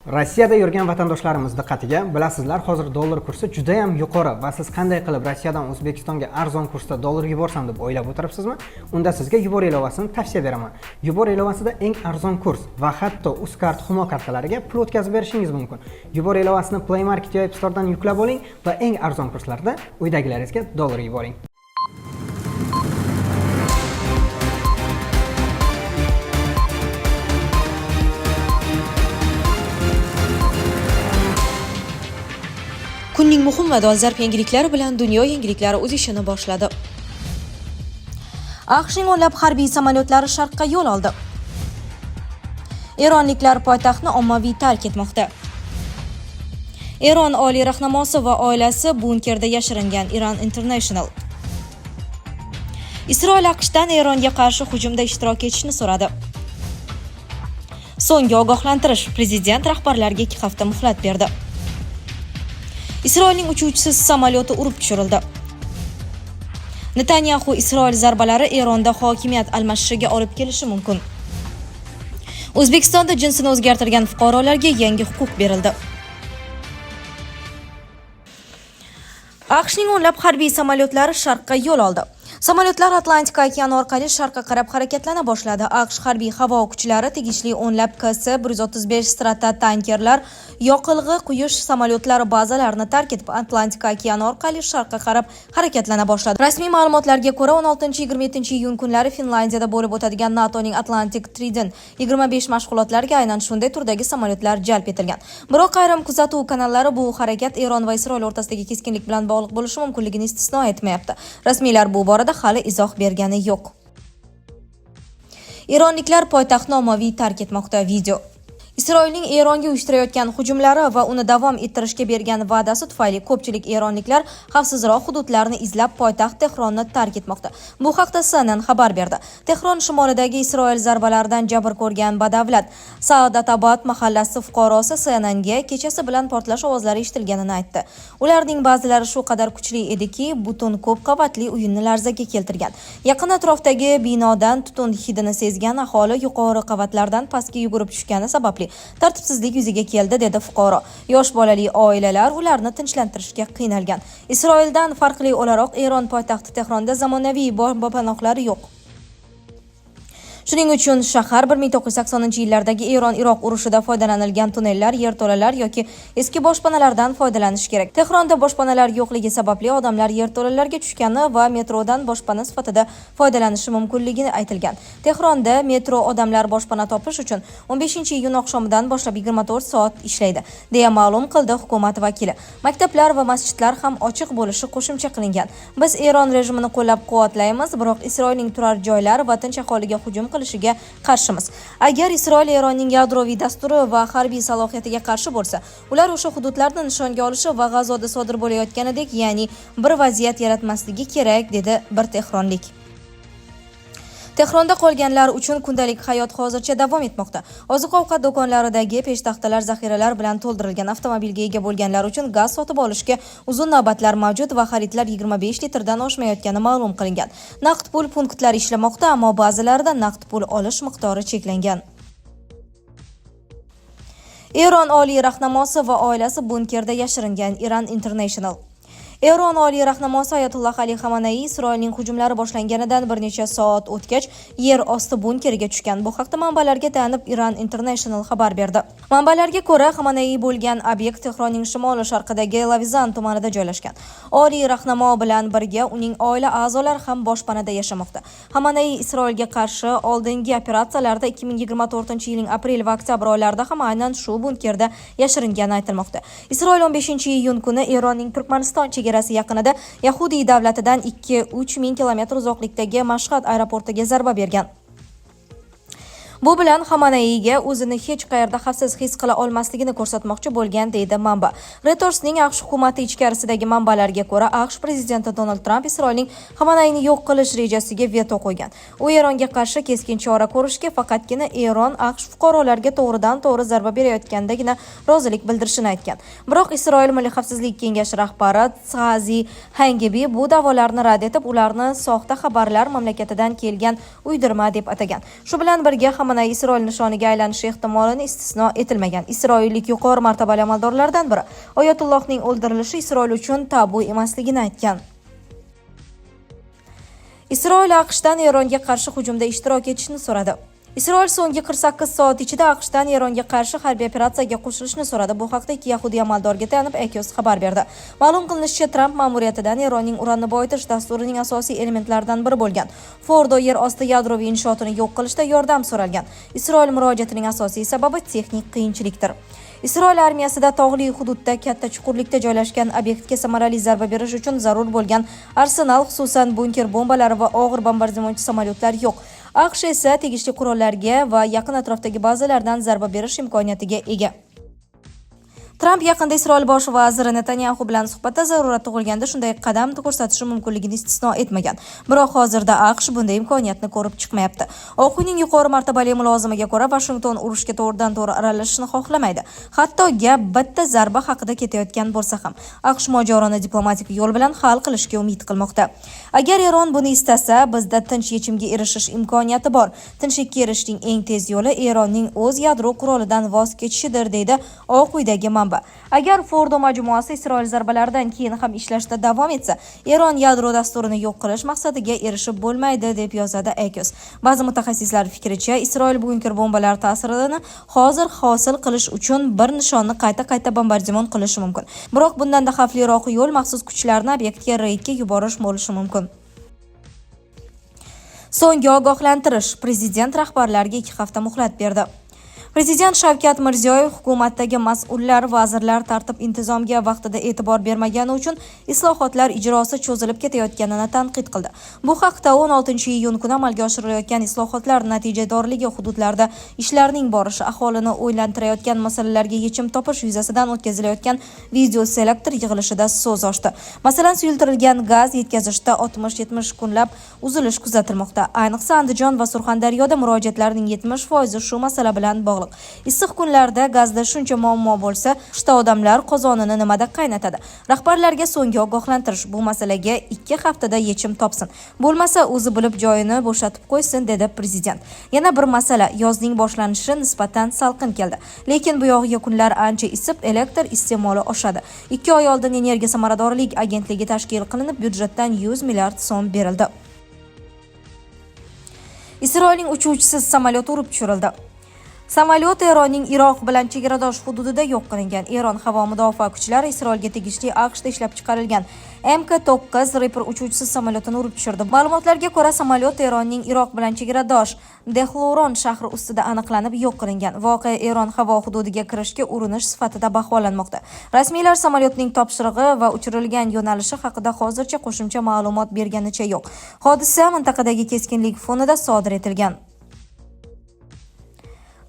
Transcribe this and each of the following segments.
Rossiyada yurgan vatandoshlarimiz diqqatiga, bilasizlar, hozir dollar kursi juda ham yuqori va siz qanday qilib Rossiyadan O'zbekistonga arzon kursda dollar yuborsam deb o'ylab o'tiribsizmi? Unda sizga Yubor ilovasini tavsiya beraman. Yubor ilovasida eng arzon kurs va hatto Uzcard Humo kartalariga pul o'tkazib berishingiz mumkin. Yubor ilovasini Play Market yoki App Store'dan yuklab oling va eng arzon kurslarda uydagilaringizga dollar yuboring. Kunning muhim va dolzarb yangiliklari bilan dunyo yangiliklari o'z ishini boshladi. AQShning o'nlab harbiy samolyotlari sharqqa yo'l oldi. Eronliklar poytaxtni ommaviy tark etmoqda. Eron oliy rahnamosi va oilasi bunkerda yashiringan. Iran International. Isroil AQShdan Eronga qarshi hujumda ishtirok etishni so'radi. So'nggi ogohlantirish: prezident rahbarlarga 2 hafta muhlat berdi. Isroilning uchuvchisiz samolyoti urib tushirildi. Netanyahu: Isroil zarbalari Eronda hokimiyat almashishiga olib kelishi mumkin. O'zbekistonda jinsini o'zgartirgan fuqarolarga yangi huquq berildi. AQShning o'nlab harbiy samolyotlari sharqqa yo'l oldi. Samolyotlar Atlantika okeani orqali sharqqa qarab harakatlana boshladi. AQSh harbiy havo kuchlari tegishli o'nlab KS-135 strata tankerlar, yoqilg'i quyish samolyotlari bazalarini tark etib, Atlantika okeani orqali sharqqa qarab harakatlana boshladi. Rasmiy ma'lumotlarga ko'ra, 16-27-iyun kunlari Finlandiyada bo'lib o'tadigan NATOning Atlantic Trident 25 mashg'ulotlariga aynan shunday turdagi samolyotlar jalb etilgan. Biroq ayrim kuzatuv kanallari bu harakat Eron va Isroil o'rtasidagi keskinlik bilan bog'liq bo'lishi mumkinligini istisno etmayapti. Rasmiylar bu borada hali izoh bergani yo'q. Eronliklar poytaxtni ommaviy tark etmoqda. Video. Isroilning Eronga uyushtirayotgan hujumlari va uni davom ettirishga bergan va'dasi tufayli ko'pchilik eronliklar xavfsizroq hududlarni izlab poytaxt Tehronni tark etmoqda. Bu haqda CNN xabar berdi. Tehron shimolidagi Isroil zarbalaridan jabr ko'rgan badavlat Saodatabad mahallasi fuqarosi CNNga kechasi bilan portlash ovozlari eshitilganini aytdi. Ularning ba'zilari shu qadar kuchli ediki, butun ko'p qavatli uyni larzaga keltirgan. Yaqin atrofdagi binodan tutun hidini sezgan aholi yuqori qavatlardan pastga yugurib tushgani sababli tartibsizlik yuzaga keldi, dedi fuqaro. Yosh bolali oilalar ularni tinchlantirishga qiynalgan. Isroildan farqli o'laroq Eron poytaxti Tehronda zamonaviy bombapanohlar yo'q. Shuning uchun shahar 1980-yillardagi Eron-Iroq urushida foydalanilgan tunnellar, yerto'lalar yoki eski boshpanalardan foydalanish kerak. Tehronda boshpanalar yo'qligi sababli odamlar yerto'lalarga tushgani va metrodan boshpana sifatida foydalanishi mumkinligi aytilgan. Tehronda metro odamlar boshpana topish uchun 15-iyun oqshomidan boshlab 24 soat ishlaydi, deya ma'lum qildi hukumat vakili. Maktablar va masjidlar ham ochiq bo'lishi qo'shimcha qilingan. Biz Eron rejimini qo'llab-quvvatlaymiz, biroq Isroilning turar joylari va tinch aholiga hujum qilishiga qarshimiz. Agar Isroil Eronning yadroviy dasturi va harbiy salohiyatiga qarshi bo'lsa, ular o'sha hududlarni nishonga olishi va G'azoda sodir bo'layotganidek, ya'ni bir vaziyat yaratmasligi kerak, dedi bir tehronlik. Tehronda qolganlar uchun kundalik hayot hozircha davom etmoqda. Oziq-ovqat do'konlaridagi peshtaxtalar zaxiralar bilan to'ldirilgan. Avtomobilga ega bo'lganlar uchun gaz sotib olishga uzun navbatlar mavjud va xaridlar 25 litrdan oshmayotgani ma'lum qilingan. Naqd pul punktlari ishlamoqda, ammo ba'zilarida naqd pul olish miqdori cheklangan. Eron oliy rahnamosi va oilasi bunkerda yashiringan. Iran International. Eron oliy rahnamosi Oyatulloh Ali Xamenei Isroilning hujumlari boshlanganidan bir necha soat o'tgach yer osti bunkeriga tushgan. Bu haqda manbalarga tayanib Iran International xabar berdi. Manbalarga ko'ra, Xamenei bo'lgan obyekt Tehronning shimoli-sharqidagi Lavizan tumanida joylashgan. Oliy rahnamo bilan birga uning oila a'zolari ham boshpanada yashamoqda. Xamenei Isroilga qarshi oldingi operatsiyalarda 2024-yilning aprel va oktyabr oylarida ham aynan shu bunkerda yashiringani aytilmoqda. Isroil 15-iyun kuni Eronning Turkmaniston chegarasi yaqinida Yahudiy davlatidan 2-3 ming kilometr uzoqlikdagi Mashhad aeroportiga zarba bergan. Bu bilan Xameneiga o'zini hech qayerda xavfsiz his qila olmasligini ko'rsatmoqchi bo'lgan, deydi manba. Reutersning AQSh hukumati ichkarisidagi manbalarga ko'ra, AQSh prezidenti Donald Trump Isroilning Xameneini yo'q qilish rejasiga veto qo'ygan. U Eronga qarshi keskin chora ko'rishga faqatgina Eron AQSh fuqarolarga to'g'ridan-to'g'ri zarba berayotgandagina rozilik bildirishini aytgan. Biroq Isroil Milliy xavfsizlik kengashi rahbari Tsazi Hangebi bu da'volarni rad etib, ularni soxta xabarlar mamlakatidan kelgan uydirma deb atagan. Shu bilan birga Xamenei Isroil nishoniga aylanishi ehtimolini istisno etilmagan. Isroillik yuqori martabali amaldorlardan biri Oyatullohning o'ldirilishi Isroil uchun tabu emasligini aytgan. Isroil AQShdan Eronga qarshi hujumda ishtirok etishni so'radi. Isroil so'nggi 48 soat ichida AQShdan Eronga qarshi harbiy operatsiyaga qo'shilishni so'radi. Bu haqda ikki yahudiy amaldorga tayanib Axios xabar berdi. Ma'lum qilinishicha, Tramp ma'muriyatidan Eronning uranni boyitish dasturining asosiy elementlaridan biri bo'lgan Fordo yer osti yadroviy inshootini yo'q qilishda yordam so'ralgan. Isroil murojaatining asosiy sababi texnik qiyinchilikdir. Isroil armiyasida tog'li hududda katta chuqurlikda joylashgan obyektga samarali zarba berish uchun zarur bo'lgan arsenal, xususan bunker bombalari va og'ir bombardimonchi samolyotlar yo'q. AQSh esa tegishli qurollarga va yaqin atrofdagi bazalardan zarba berish imkoniyatiga ega. Tramp yaqinda Isroil bosh vaziri Netanyahu bilan suhbatda zarurat tug'ilganda shunday qadam ko'rsatishi mumkinligini istisno etmagan. Biroq hozirda AQSh bunday imkoniyatni ko'rib chiqmayapti. Oq uyning yuqori martabali mulozimiga ko'ra, Washington urushga to'g'ridan-to'g'ri aralashishni xohlamaydi. Hatto gap bitta zarba haqida ketayotgan bo'lsa ham, AQSh mojaroni diplomatik yo'l bilan hal qilishga umid qilmoqda. Agar Eron buni istasa, bizda tinch yechimga erishish imkoniyati bor. Tinchlikka erishishning eng tez yo'li Eronning o'z yadro qurolidan voz kechishidir, deydi Oq uydagi manba. Agar Fordo majmuasi Isroil zarbalaridan keyin ham ishlashda davom etsa, Eron yadro dasturini yo'q qilish maqsadiga erishib bo'lmaydi, deb yozadi Axios. Ba'zi mutaxassislar fikricha, Isroil bunker bombalari ta'sirini hozir hosil qilish uchun bir nishonni qayta bombardimon qilishi mumkin. Biroq bundan-da xavfliroq yo'l maxsus kuchlarni obyektga reydga yuborish bo'lishi mumkin. So'nggi ogohlantirish: prezident rahbarlarga 2 hafta muhlat berdi. Prezident Shavkat Mirziyoyev hukumatdagi mas'ullar, vazirlar tartib-intizomga vaqtida e'tibor bermagani uchun islohotlar ijrosi cho'zilib ketayotganini tanqid qildi. Bu haqda 16-iyun kuni amalga oshirilayotgan islohotlar natijadorligi, hududlarda ishlarning borishi, aholini o'ylantirayotgan masalalarga yechim topish yuzasidan o'tkazilayotgan video selektor yig'ilishida so'z ochdi. Masalan, suyultirilgan gaz yetkazishda 60-70 kunlab uzilish kuzatilmoqda. Ayniqsa Andijon va Surxondaryoda murojaatlarning 70% shu masala bilan bog'liq. Issiq kunlarda gazda shuncha muammo bo'lsa, qishda odamlar qozonini nimada qaynatadi? Rahbarlarga so'nggi ogohlantirish: bu masalaga 2 haftada yechim topsin. Bo'lmasa, o'zi bilib joyini bo'shatib qo'ysin, dedi prezident. Yana bir masala: yozning boshlanishi nisbatan salqin keldi. Lekin bu yog'iga kunlar ancha isib, elektr iste'moli oshadi. 2 oy oldin Energiya samaradorlik agentligi tashkil qilinib, byudjetdan 100 milliard so'm berildi. Isroilning uchuvchisiz samolyoti urib tushirildi. Samolyot Eronning Iroq bilan chegaradosh hududida yo'q qilingan. Eron havo mudofaa kuchlari Isroilga tegishli AQShda ishlab chiqarilgan MK-9 Reaper uchuvchisiz samolyotini urib tushirdi. Ma'lumotlarga ko'ra, samolyot Eronning Iroq bilan chegaradosh Dehloron shahri ustida aniqlanib yo'q qilingan. Voqea Eron havo hududiga kirishga urinish sifatida baholanmoqda. Rasmiylar samolyotning topshirig'i va uchirilgan yo'nalishi haqida hozircha qo'shimcha ma'lumot berganicha yo'q. Hodisa mintaqadagi keskinlik fonida sodir etilgan.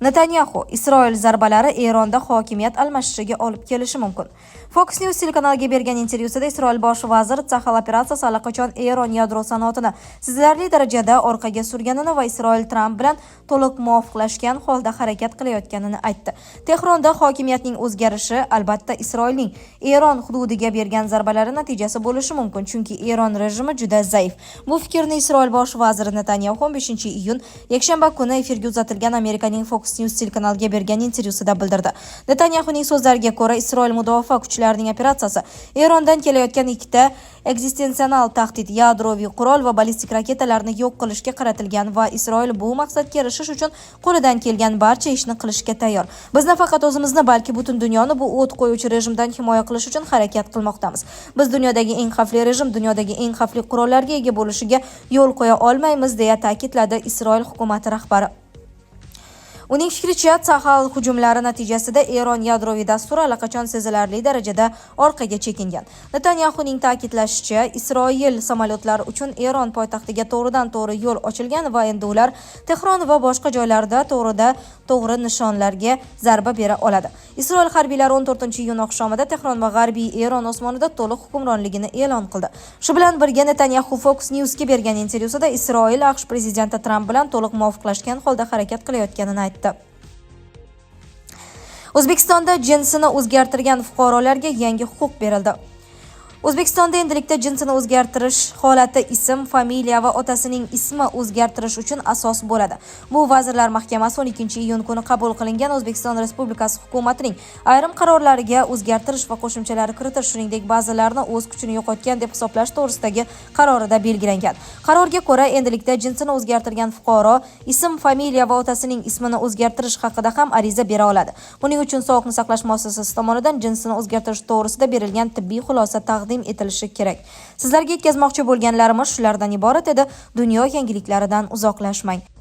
Netanyahu: Isroil zarbalari Eronda hokimiyat almashishiga olib kelishi mumkin. Fox News telekanaliga bergan intervyusida Isroil bosh vaziri Tzahal operatsiyasi allaqachon Eron yadro sanoatini sezilarli darajada orqaga surganini va Isroil Tramp bilan to'liq muvofiqlashgan holda harakat qilayotganini aytdi. Tehronda hokimiyatning o'zgarishi albatta Isroilning Eron hududiga bergan zarbalari natijasi bo'lishi mumkin, chunki Eron rejimi juda zaif. Bu fikrni Isroil bosh vaziri Netanyahu 15-iyun yakshanba kuni efirga uzatilgan Amerikaning Fox News telekanaliga bergan intervyusida bildirdi. Netanyahuning so'zlariga ko'ra, Isroil mudofaa kuchlarining operatsiyasi Erondan kelayotgan ikkita ekzistensional tahdid, yadroviy qurol va ballistik raketalarni yo'q qilishga qaratilgan va Isroil bu maqsadga erishish uchun qo'lidan kelgan barcha ishni qilishga tayyor. Biz nafaqat o'zimizni, balki butun dunyoni bu o't qo'yuvchi rejimdan himoya qilish uchun harakat qilmoqdamiz. Biz dunyodagi eng xavfli rejim, dunyodagi eng xavfli qurollarga ega bo'lishiga yo'l qo'ya olmaymiz, deya ta'kidladi Isroil hukumati rahbari. Uning fikricha, Tzahal hujumlari natijasida Eron yadroviy dasturi allaqachon sezilarli darajada orqaga chekingan. Netanyahuning ta'kidlashicha, Isroil samolyotlari uchun Eron poytaxtiga to'g'ridan-to'g'ri yo'l ochilgan va endi ular Tehron va boshqa joylarda to'g'ri nishonlarga zarba bera oladi. Isroil harbiylari 14-iyun oqshomida Tehron va g'arbiy Eron osmonida to'liq hukmronligini e'lon qildi. Shu bilan birga Netanyahu Fox News'ga bergan intervyusida Isroil AQSh prezidenti Tramp bilan to'liq muvofiqlashgan holda harakat qilayotganini aytdi. O'zbekistonda jinsini o'zgartirgan fuqarolarga yangi huquq berildi. O'zbekistonda endilikda jinsini o'zgartirish holati ism, familiya va otasining ismi o'zgartirish uchun asos bo'ladi. Bu Vazirlar Mahkamasi 12-iyun kuni qabul qilingan O'zbekiston Respublikasi hukumatining ayrim qarorlariga o'zgartirish va qo'shimchalar kiritish, shuningdek ba'zilarini o'z kuchini yo'qotgan deb hisoblash to'g'risidagi qarorida belgilangan. Qarorga ko'ra, endilikda jinsini o'zgartirgan fuqaro ism, familiya va otasining ismini o'zgartirish haqida ham ariza bera oladi. Buning uchun Sog'liqni saqlash muassasasi tomonidan jinsini o'zgartirish to'g'risida berilgan tibbiy xulosa taqdim etilishi kerak. Sizlarga yetkazmoqchi bo'lganlarimiz shulardan iborat edi. Dunyo yangiliklaridan uzoqlashmang.